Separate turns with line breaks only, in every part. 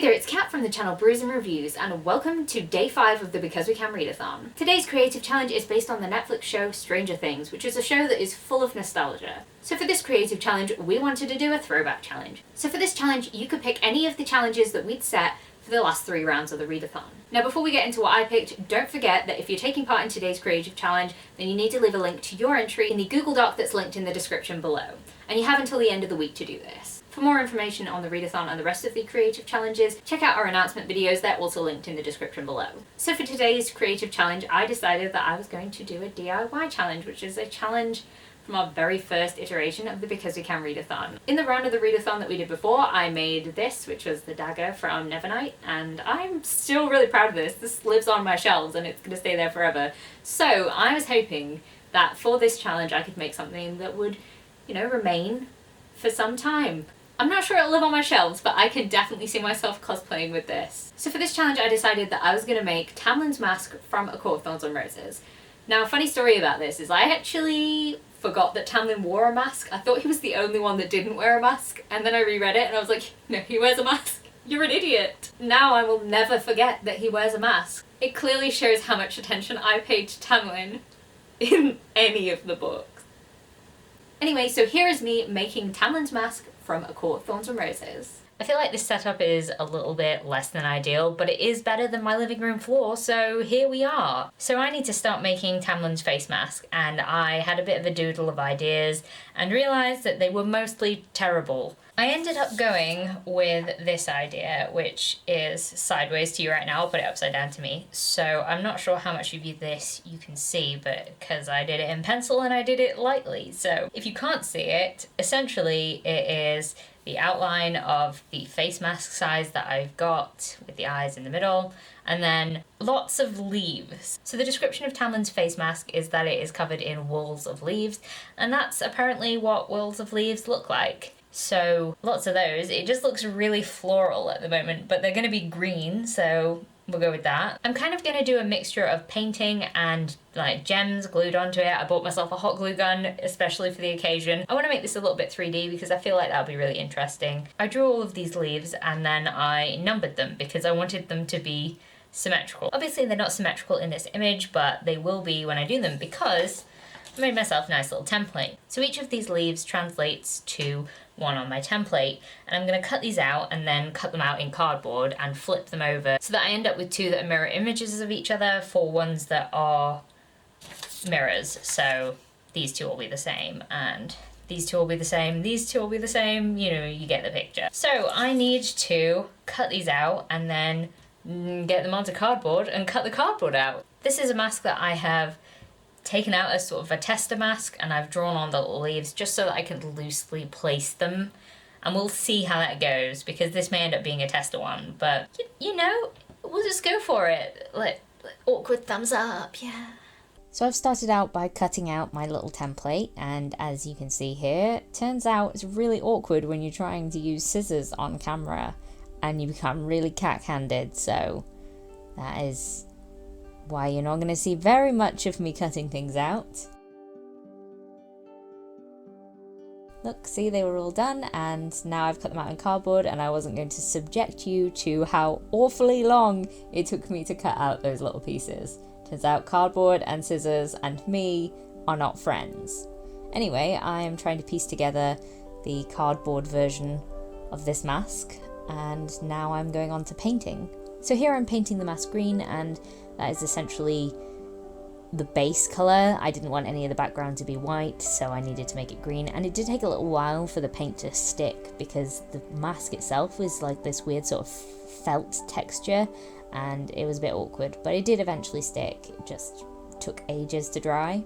there, it's Kat from the channel Brews and Reviews, and welcome to day 5 of the Because We Can Readathon. Today's creative challenge is based on the Netflix show Stranger Things, which is a show that is full of nostalgia. So for this creative challenge, we wanted to do a throwback challenge. So for this challenge, you could pick any of the challenges that we'd set for the last 3 rounds of the readathon. Now before we get into what I picked, don't forget that if you're taking part in today's creative challenge, then you need to leave a link to your entry in the Google Doc that's linked in the description below. And you have until the end of the week to do this. For more information on the readathon and the rest of the creative challenges, check out our announcement videos, they're also linked in the description below. So for today's creative challenge, I decided that I was going to do a DIY challenge, which is a challenge from our very first iteration of the Because We Can Readathon. In the round of the readathon that we did before, I made this, which was the dagger from Nevernight, and I'm still really proud of this. This lives on my shelves and it's going to stay there forever. So I was hoping that for this challenge I could make something that would, remain for some time. I'm not sure it'll live on my shelves, but I can definitely see myself cosplaying with this. So for this challenge I decided that I was going to make Tamlin's mask from A Court of Thorns and Roses. Now a funny story about this is I actually forgot that Tamlin wore a mask. I thought he was the only one that didn't wear a mask, and then I reread it and I was like, no, he wears a mask. You're an idiot. Now I will never forget that he wears a mask. It clearly shows how much attention I paid to Tamlin in any of the books. Anyway, so here is me making Tamlin's mask from A Court of Thorns and Roses. I feel like this setup is a little bit less than ideal, but it is better than my living room floor, so here we are. So I need to start making Tamlin's face mask, and I had a bit of a doodle of ideas and realised that they were mostly terrible. I ended up going with this idea, which is sideways to you right now. I'll put it upside down to me. So I'm not sure how much of this you can see, but because I did it in pencil and I did it lightly. So if you can't see it, essentially it is the outline of the face mask size that I've got with the eyes in the middle, and then lots of leaves. So the description of Tamlin's face mask is that it is covered in whorls of leaves, and that's apparently what whorls of leaves look like. So lots of those. It just looks really floral at the moment, but they're going to be green, so we'll go with that. I'm kind of going to do a mixture of painting and like gems glued onto it. I bought myself a hot glue gun, especially for the occasion. I want to make this a little bit 3D because I feel like that'll be really interesting. I drew all of these leaves and then I numbered them because I wanted them to be symmetrical. Obviously they're not symmetrical in this image, but they will be when I do them because I made myself a nice little template. So each of these leaves translates to one on my template, and I'm going to cut these out and then cut them out in cardboard and flip them over so that I end up with 2 that are mirror images of each other for ones that are mirrors. So these 2 will be the same, and these 2 will be the same, these 2 will be the same, you get the picture. So I need to cut these out and then get them onto cardboard and cut the cardboard out. This is a mask that I have taken out as sort of a tester mask, and I've drawn on the little leaves just so that I can loosely place them, and we'll see how that goes because this may end up being a tester one, but we'll just go for it. Like awkward thumbs up, yeah. So I've started out by cutting out my little template, and as you can see here, it turns out it's really awkward when you're trying to use scissors on camera and you become really cack-handed, so that is why you're not going to see very much of me cutting things out. Look, see, they were all done, and now I've cut them out in cardboard, and I wasn't going to subject you to how awfully long it took me to cut out those little pieces. Turns out cardboard and scissors and me are not friends. Anyway, I am trying to piece together the cardboard version of this mask, and now I'm going on to painting. So here I'm painting the mask green, and that is essentially the base colour. I didn't want any of the background to be white, so I needed to make it green, and it did take a little while for the paint to stick because the mask itself was like this weird sort of felt texture, and it was a bit awkward, but it did eventually stick. It just took ages to dry.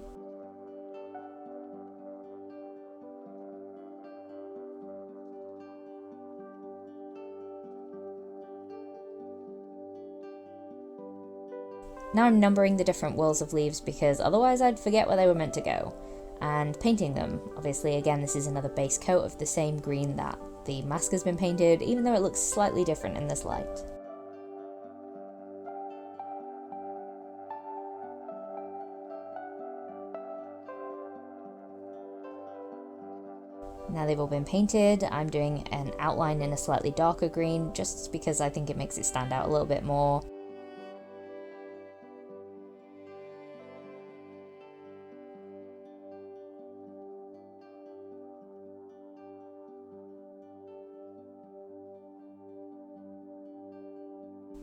Now I'm numbering the different whorls of leaves because otherwise I'd forget where they were meant to go. And painting them. Obviously, again, this is another base coat of the same green that the mask has been painted, even though it looks slightly different in this light.
Now they've all been painted, I'm doing an outline in a slightly darker green just because I think it makes it stand out a little bit more.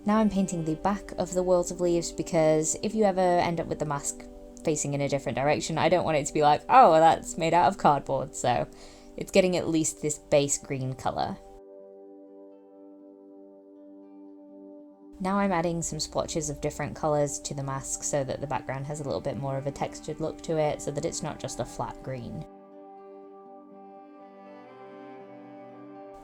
Now I'm painting the back of the Worlds of Leaves because if you ever end up with the mask facing in a different direction, I don't want it to be like, oh, that's made out of cardboard, so it's getting at least this base green colour. Now I'm adding some splotches of different colours to the mask so that the background has a little bit more of a textured look to it, so that it's not just a flat green.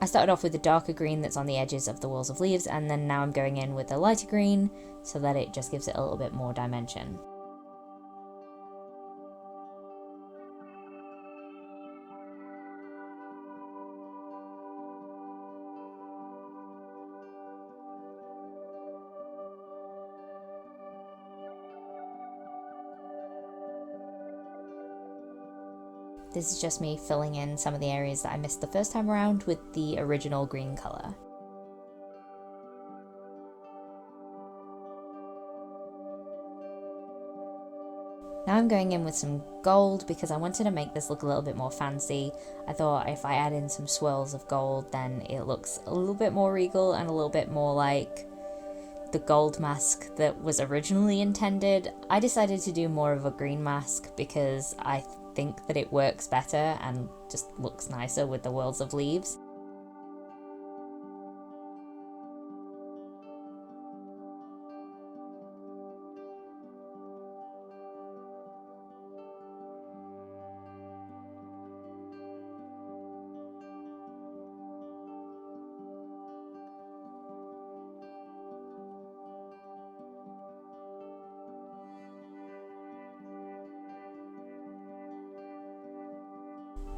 I started off with the darker green that's on the edges of the Worlds of Leaves, and then now I'm going in with a lighter green so that it just gives it a little bit more dimension. This is just me filling in some of the areas that I missed the first time around with the original green colour. Now I'm going in with some gold because I wanted to make this look a little bit more fancy. I thought if I add in some swirls of gold, then it looks a little bit more regal and a little bit more like the gold mask that was originally intended. I decided to do more of a green mask because I think that it works better and just looks nicer with the Worlds of Leaves.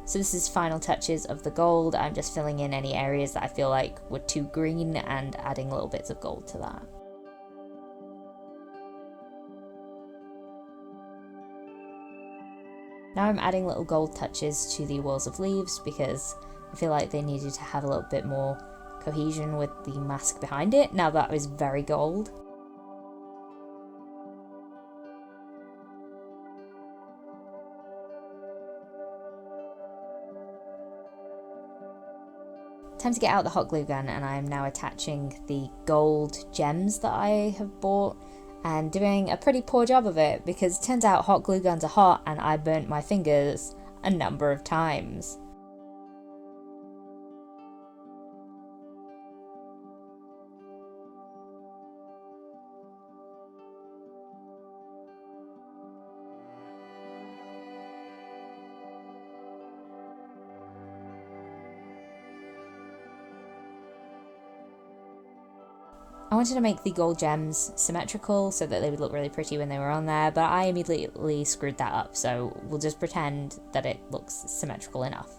So this is final touches of the gold. I'm just filling in any areas that I feel like were too green and adding little bits of gold to that. Now I'm adding little gold touches to the Worlds of Leaves because I feel like they needed to have a little bit more cohesion with the mask behind it. Now that is very gold. Time to get out the hot glue gun, and I am now attaching the gold gems that I have bought and doing a pretty poor job of it because it turns out hot glue guns are hot and I burnt my fingers a number of times. I wanted to make the gold gems symmetrical so that they would look really pretty when they were on there, but I immediately screwed that up, so we'll just pretend that it looks symmetrical enough.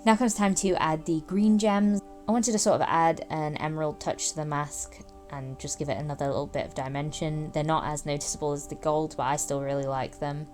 Now comes time to add the green gems. I wanted to sort of add an emerald touch to the mask and just give it another little bit of dimension. They're not as noticeable as the gold, but I still really like them.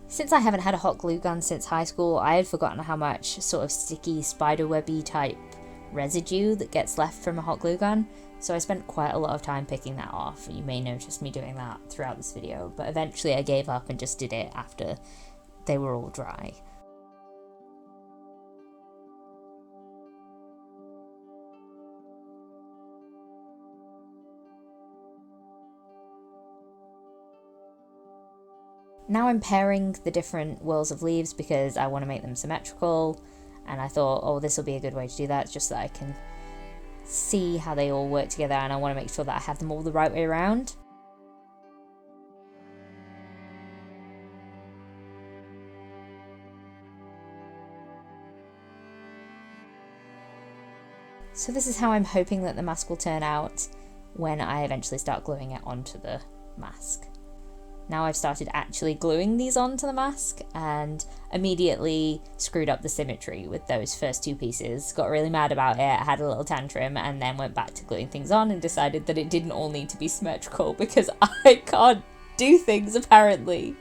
Since I haven't had a hot glue gun since high school, I had forgotten how much sort of sticky spiderwebby type residue that gets left from a hot glue gun, so I spent quite a lot of time picking that off. You may notice me doing that throughout this video, but eventually I gave up and just did it after they were all dry. Now I'm pairing the different Worlds of Leaves because I want to make them symmetrical, and I thought, oh, this will be a good way to do that, just so that I can see how they all work together, and I want to make sure that I have them all the right way around. So this is how I'm hoping that the mask will turn out when I eventually start gluing it onto the mask. Now I've started actually gluing these onto the mask and immediately screwed up the symmetry with those first two pieces. Got really mad about it, had a little tantrum, and then went back to gluing things on and decided that it didn't all need to be symmetrical because I can't do things apparently.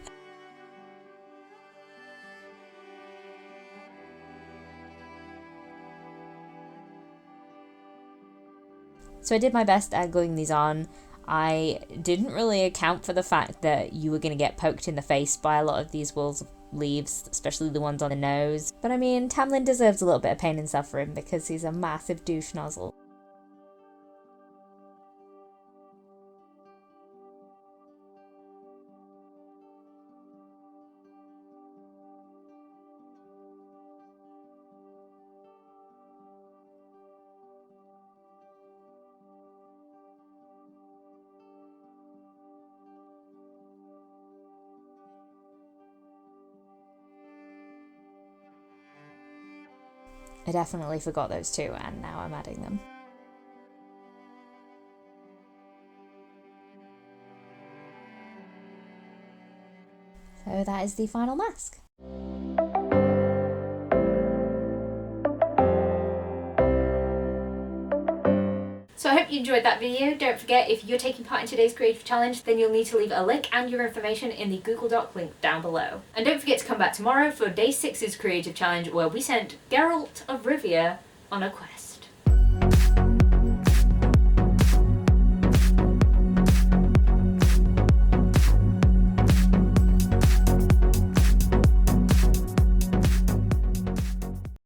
So I did my best at gluing these on. I didn't really account for the fact that you were going to get poked in the face by a lot of these wool leaves, especially the ones on the nose. But I mean, Tamlin deserves a little bit of pain and suffering because he's a massive douche nozzle. I definitely forgot those two, and now I'm adding them. So that is the final mask.
So I hope you enjoyed that video. Don't forget, if you're taking part in today's creative challenge, then you'll need to leave a link and your information in the Google Doc link down below. And don't forget to come back tomorrow for day 6's creative challenge, where we sent Geralt of Rivia on a quest.